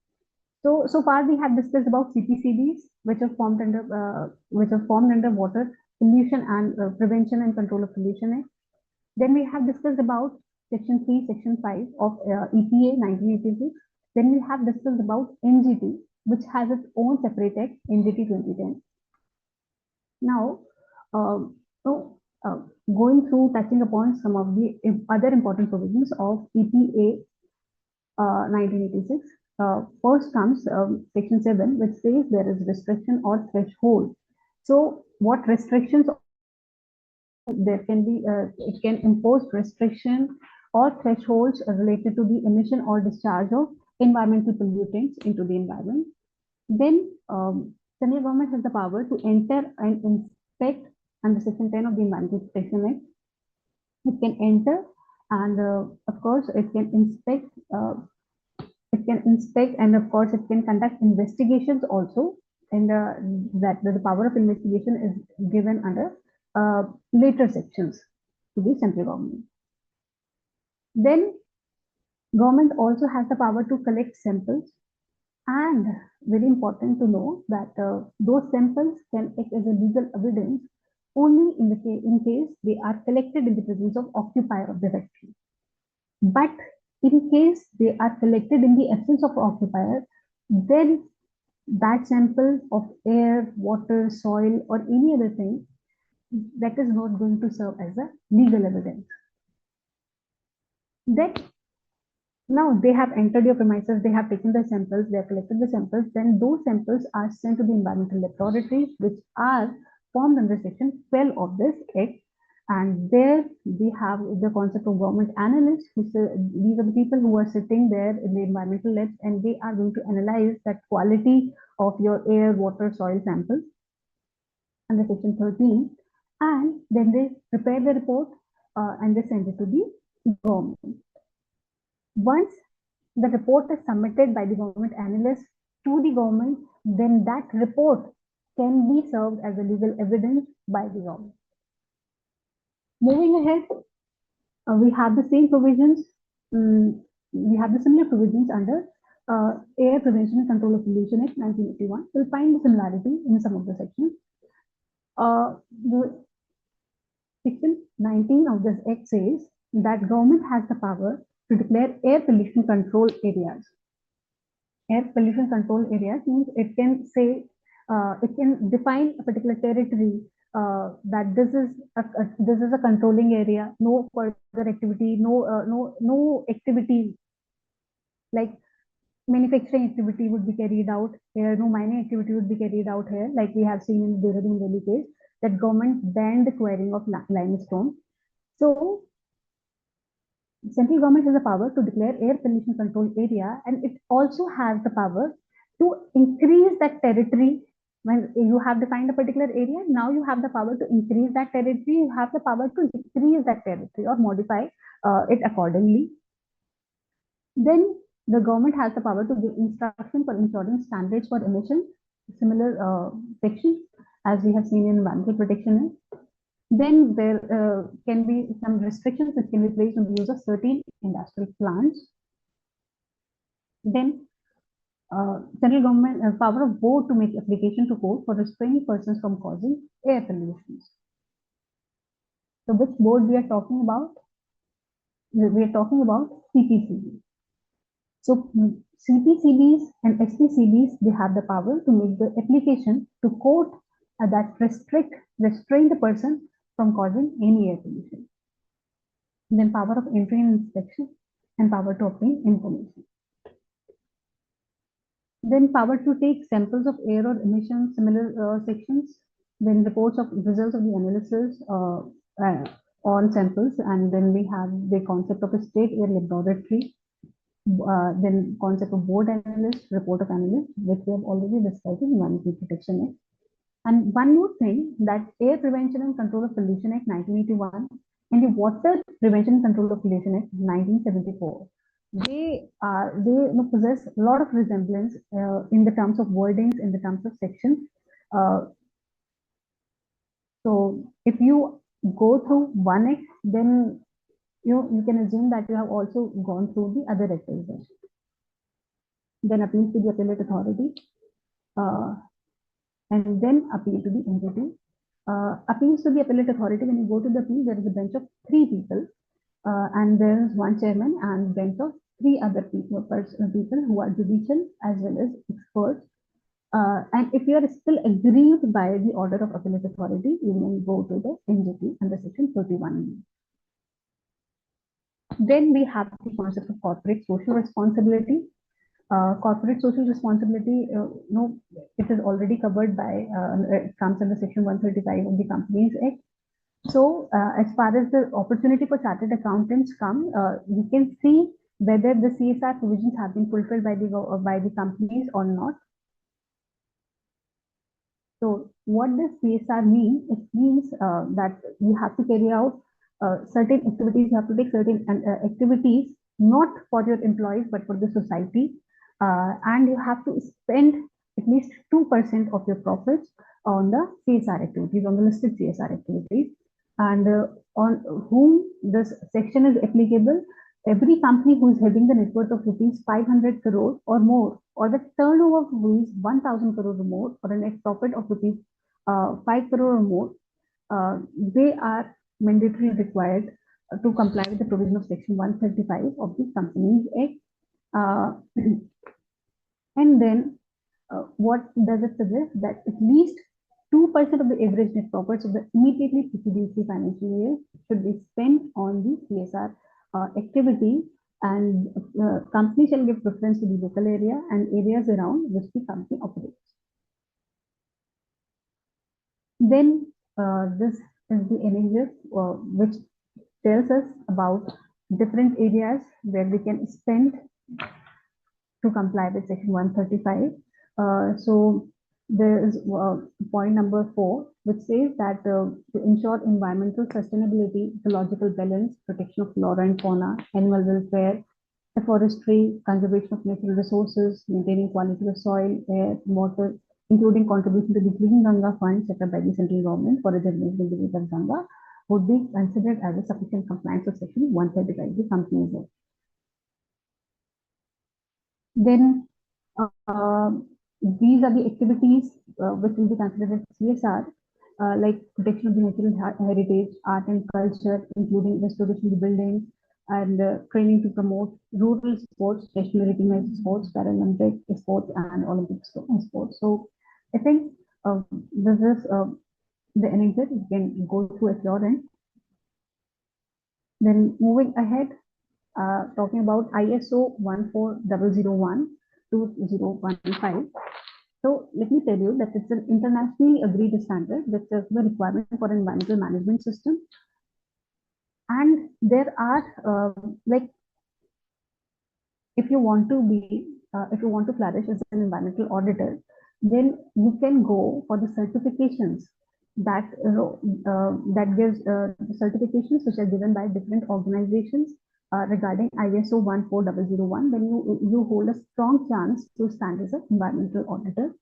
So far we have discussed about CPCBs, which are formed under Water Pollution and Prevention and Control of Pollution Act. Then we have discussed about Section 3, Section 5 of EPA 1986. Then we have discussed about NGT, which has its own separate act, NGT 2010. Now, going through touching upon some of the other important provisions of EPA 1986. First comes Section 7, which says there is restriction or threshold. So, what restrictions there can be? It can impose restriction or thresholds related to the emission or discharge of environmental pollutants into the environment. Then, central government has the power to enter and inspect under Section 10 of the Environmental Protection Act. It can enter and, of course, it can inspect. And of course it can conduct investigations also, and that the power of investigation is given under later sections to the central government. Then government also has the power to collect samples, and very important to know that those samples can act as a legal evidence only in case they are collected in the presence of occupier of the factory. But in case they are collected in the absence of occupier, then that sample of air, water, soil, or any other thing, that is not going to serve as a legal evidence. Then, now they have entered your premises, they have taken the samples, they have collected the samples, then those samples are sent to the environmental laboratories, which are formed under Section 12 of this Act. And there we have the concept of government analysts. These are the people who are sitting there in the environmental labs, and they are going to analyze that quality of your air, water, soil samples under Section 13. And then they prepare the report and they send it to the government. Once the report is submitted by the government analyst to the government, then that report can be served as a legal evidence by the government. Moving ahead, we have the same provisions. We have the similar provisions under Air Prevention and Control of Pollution Act 1981. We'll find the similarity in some of the sections. The Section 19 of this Act says that government has the power to declare air pollution control areas. Air pollution control areas means it can say, it can define a particular territory that this is a controlling area, no further activity, no activity like manufacturing activity would be carried out here, no mining activity would be carried out here, like we have seen in the Dehradun Delhi case, that government banned the quarrying of limestone. So central government has the power to declare air pollution control area, and it also has the power to increase that territory. When you have defined a particular area, now you have the power to increase that territory, you have the power to decrease that territory or modify it accordingly. Then the government has the power to give instruction for ensuring standards for emission, similar sections as we have seen in Environmental Protection Act. Then there can be some restrictions that can be placed on the use of certain industrial plants. Then central government power of board to make application to court for restraining persons from causing air pollution. So which board we are talking about? We are talking about CPCB. So CPCBs and SPCBs, they have the power to make the application to court that restrain the person from causing any air pollution. Then power of entry and inspection and power to obtain information. Then power to take samples of air or emission, similar sections. Then reports of results of the analysis on samples, and then we have the concept of a state air laboratory. Then concept of board analyst, report of analyst, which we have already discussed in Environmental Protection Act. And one more thing, that Air Prevention and Control of Pollution Act 1981 and the Water Prevention and Control of Pollution Act 1974. They possess a lot of resemblance in the terms of wordings, in the terms of sections. So if you go through one act, then you can assume that you have also gone through the other acts as well. then appeals to the appellate authority, and then appeal to the entity. Appeals to the appellate authority, when you go to the appeal, there is a bench of 3 people, and there is 1 chairman and bench of 3 other people who are judicial as well as experts. And if you are still aggrieved by the order of appellate authority, you may go to the NGT under section 31. Then we have the concept of corporate social responsibility. Corporate social responsibility, it is already covered by, it comes under section 135 of the Companies Act. So as far as the opportunity for chartered accountants come, you can see whether the CSR provisions have been fulfilled by the companies or not. So what does CSR mean? It means that you have to carry out certain activities, you have to take certain activities, not for your employees, but for the society. And you have to spend at least 2% of your profits on the CSR activities, on the listed CSR activities. And on whom this section is applicable, every company who is having the net worth of rupees 500 crore or more, or the turnover of rupees 1000 crore or more, or a net profit of rupees 5 crore or more, they are mandatorily required to comply with the provision of section 135 of the Companies Act. And then what does it suggest? That at least 2% of the average net profits of the immediately preceding financial year should be spent on the CSR activity, and company shall give preference to the local area and areas around which the company operates. Then this is the NHS, which tells us about different areas where we can spend to comply with section 135. So there is point number 4, which says that to ensure environmental sustainability, ecological balance, protection of flora and fauna, animal welfare, forestry, conservation of natural resources, maintaining quality of soil, air, water, including contribution to the Clean Ganga Fund set up by the central government for the generation of Ganga, would be considered as a sufficient compliance with section 135 of the Companies Act. Then these are the activities which will be considered as CSR, like protection of the natural heritage, art and culture, including restoration of the buildings, and training to promote rural sports, nationally recognized sports, Paralympic sports, and Olympic sports. So I think this is the NHS. You can go through at your end. Then moving ahead, talking about ISO 14001 2015. So let me tell you that it's an internationally agreed standard that sets the requirement for environmental management system. And there are if you want to flourish as an environmental auditor, then you can go for the certifications that gives certifications which are given by different organizations regarding ISO 14001. Then you hold a strong chance to stand as an environmental auditor.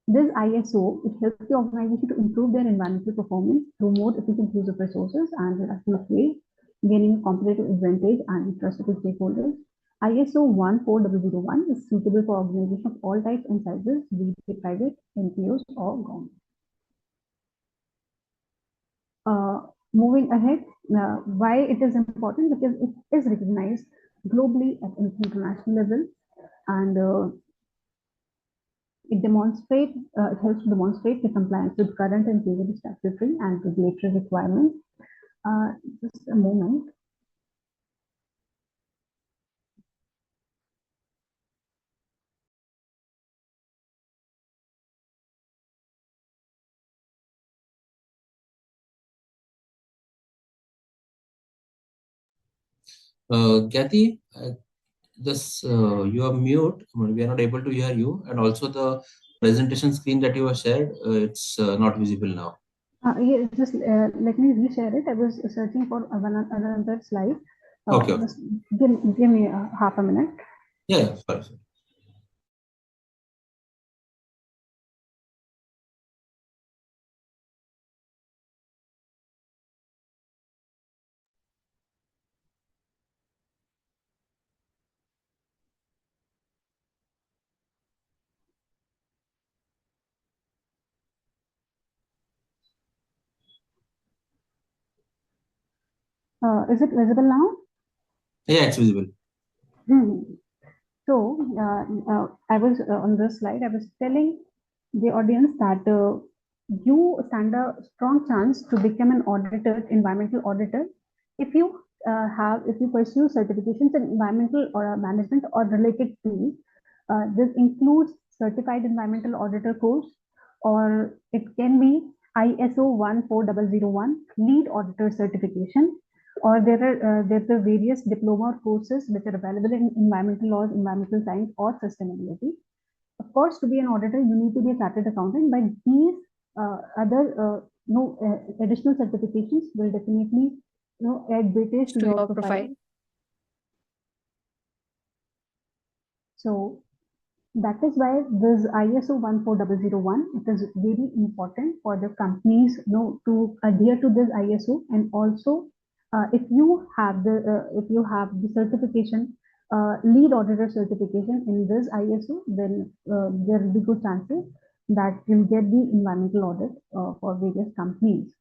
This ISO, it helps the organization to improve their environmental performance through more efficient use of resources and reduction of waste, gaining a competitive advantage and trust of the stakeholders. ISO 14001 is suitable for organizations of all types and sizes, be it private, NPOs, or government. Moving ahead, why it is important? Because it is recognized globally at an international level, and it helps to demonstrate the compliance with current and future statutory and regulatory requirements. Just a moment. Kathy, you are mute. We are not able to hear you, and also the presentation screen that you have shared, it's not visible now. Yeah, just let me reshare it. I was searching for another slide. Okay. Just give me half a minute. Yeah, perfect. Is it visible now? Yeah, it's visible. So, I was on this slide, I was telling the audience that you stand a strong chance to become an auditor, environmental auditor, if you if you pursue certifications in environmental or management or related fields. This includes certified environmental auditor course, or it can be ISO 14001 lead auditor certification, or there are various diploma or courses which are available in environmental laws, environmental science, or sustainability. Of course, to be an auditor, you need to be a chartered accountant, but these other additional certifications will definitely add weightage to your profile. So that is why this ISO 14001, it is very important for the companies to adhere to this ISO. And also, if you have the certification, lead auditor certification in this ISO, then there will be good chances that you'll get the environmental audit for various companies.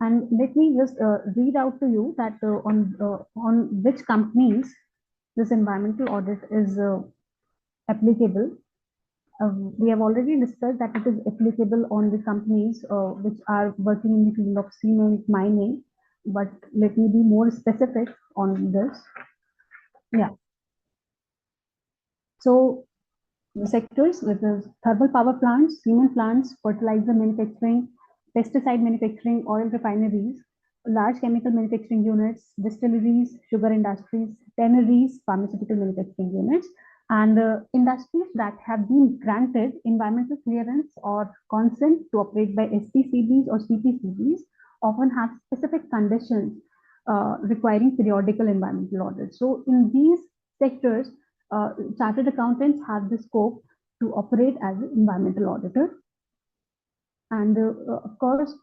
And let me just read out to you that on which companies this environmental audit is applicable. We have already discussed that it is applicable on the companies which are working in the field of cement mining, but let me be more specific on this. Yeah. So the sectors, which is thermal power plants, cement plants, fertilizer manufacturing, pesticide manufacturing, oil refineries, large chemical manufacturing units, distilleries, sugar industries, tanneries, pharmaceutical manufacturing units, and industries that have been granted environmental clearance or consent to operate by SPCBs or CPCBs often have specific conditions requiring periodical environmental audits. So in these sectors, chartered accountants have the scope to operate as an environmental auditor. And of course,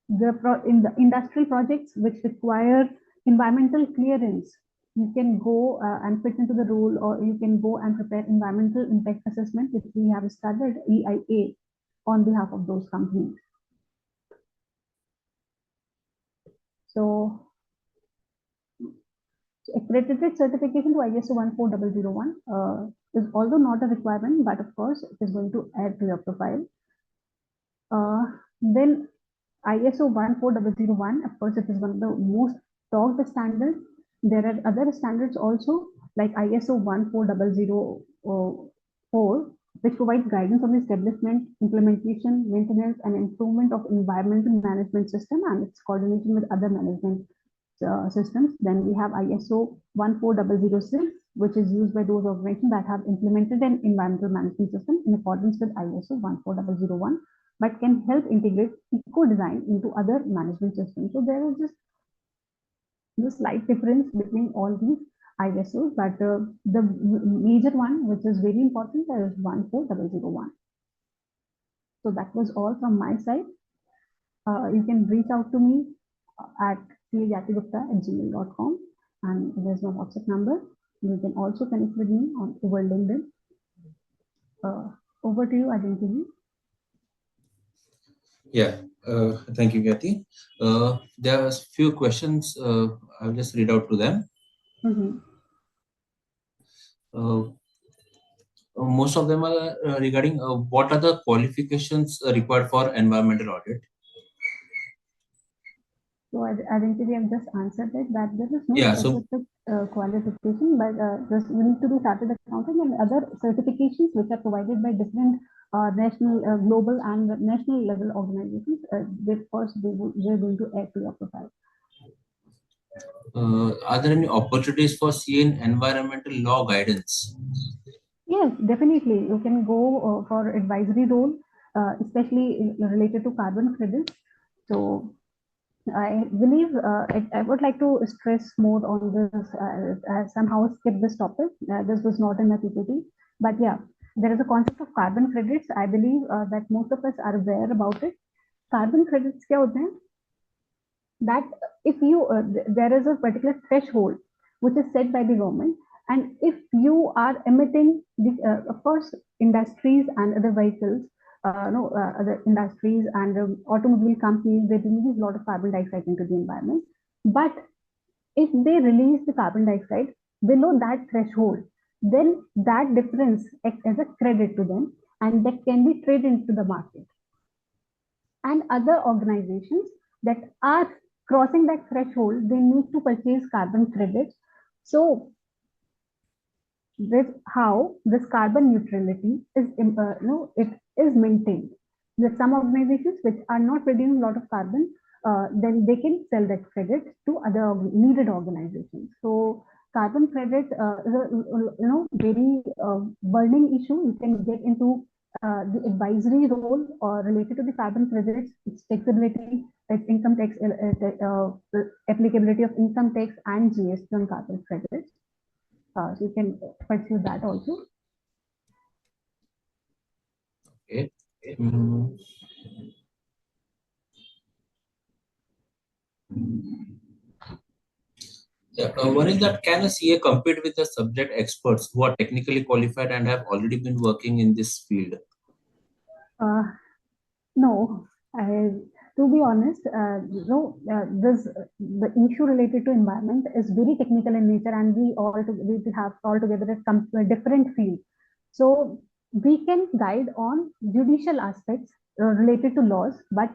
in the industrial projects which require environmental clearance, you can go and fit into the role, or you can go and prepare environmental impact assessment, which we have studied EIA on behalf of those companies. So accredited certification to ISO 14001 is although not a requirement, but of course it is going to add to your profile. Then ISO 14001, of course, it is one of the most talked standards. There are other standards also, like ISO 14004, which provides guidance on the establishment, implementation, maintenance, and improvement of environmental management system and its coordination with other management systems. Then we have ISO 14006, which is used by those organizations that have implemented an environmental management system in accordance with ISO 14001, but can help integrate eco-design into other management systems. So there is just the slight difference between all these ISOs, but the major one, which is very important, is 14001. So that was all from my side. You can reach out to me at cjattigupta@gmail.com, and there's my WhatsApp number. You can also connect with me over LinkedIn. Over to you, Ajay. Yeah, thank you, Kathy. There are a few questions. I'll just read out to them. Most of them are regarding what are the qualifications required for environmental audit. So I think we have just answered it, that there is no specific qualification, but just you need to be chartered accountant, and other certifications which are provided by different national, global, and national level organizations. Of course, they're going to add to your profile. Are there any opportunities for CA environmental law guidance? Yes, definitely. You can go for advisory role, especially related to carbon credits. So I believe I would like to stress more on this. I somehow skipped this topic. This was not in the PPT, but yeah, there is a concept of carbon credits. I believe that most of us are aware about it. Carbon credits क्या होते हैं? That if you there is a particular threshold which is set by the government, and if you are emitting the, of course, industries and other vehicles, other industries and automobile companies, they release a lot of carbon dioxide into the environment. But if they release the carbon dioxide below that threshold, then that difference acts as a credit to them, and that can be traded into the market. And other organizations that are crossing that threshold, they need to purchase carbon credits. So this how this carbon neutrality is it is maintained. That some organizations which are not producing a lot of carbon, then they can sell that credit to other needed organizations. So carbon credit is a very burning issue. You can get into the advisory role or related to the carbon credits, its taxability, its income tax, applicability of income tax and GST on carbon credits. So you can pursue that also. Okay. Mm. Yeah, one is that can a CA compete with the subject experts who are technically qualified and have already been working in this field? No, to be honest, the issue related to environment is very technical in nature, and we have altogether a different field. So we can guide on judicial aspects related to laws, but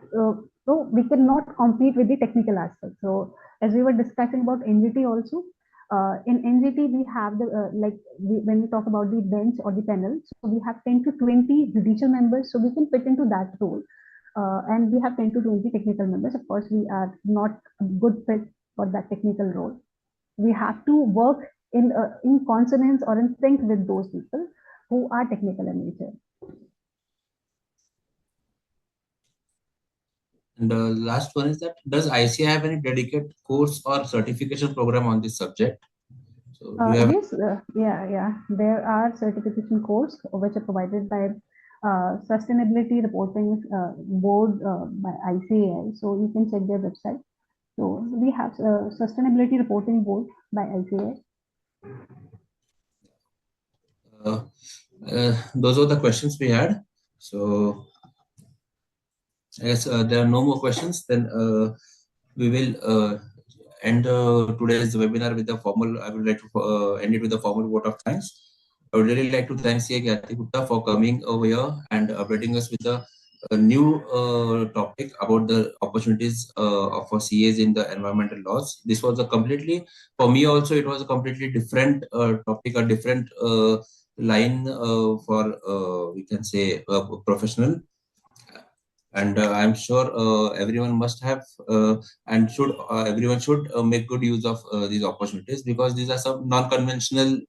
so we cannot compete with the technical aspects. So as we were discussing about NGT also, in NGT we have the when we talk about the bench or the panel, so we have 10 to 20 judicial members, so we can fit into that role. And we have 10 to 20 technical members. Of course, we are not a good fit for that technical role. We have to work in consonance or in sync with those people who are technical in nature. And the last one is that does ICAI have any dedicated course or certification program on this subject? So do you have Yes, yeah. There are certification courses which are provided by Sustainability Reporting Board by ICAI. So you can check their website. So we have Sustainability Reporting Board by ICAI. Those are the questions we had. So I guess there are no more questions. Then we will end today's webinar with a formal. I would like to end it with a formal vote of thanks. I would really like to thank CA Gyati Gupta for coming over here and updating us with a new topic about the opportunities for CAs in the environmental laws. This was a completely, for me also, it was a completely different topic, a different line for, we can say, professional. And I'm sure everyone must have and should everyone should make good use of these opportunities, because these are some non-conventional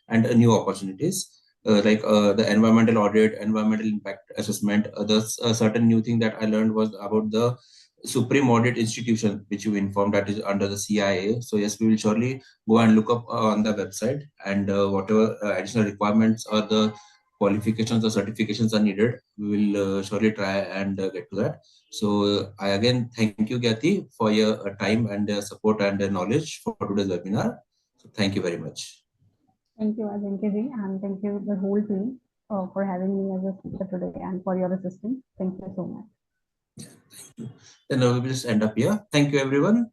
and new opportunities. Like the environmental audit, environmental impact assessment. The certain new thing that I learned was about the Supreme Audit Institution, which you informed that is under the CIA. So yes, we will surely go and look up on the website, and whatever additional requirements or the qualifications or certifications are needed, we will surely try and get to that. So I again thank you, Gyati, for your time and support and knowledge for today's webinar. So thank you very much. Thank you, Ajinkya, and thank you the whole team for having me as a speaker today and for your assistance. Thank you so much. Then we will just end up here. Thank you, everyone.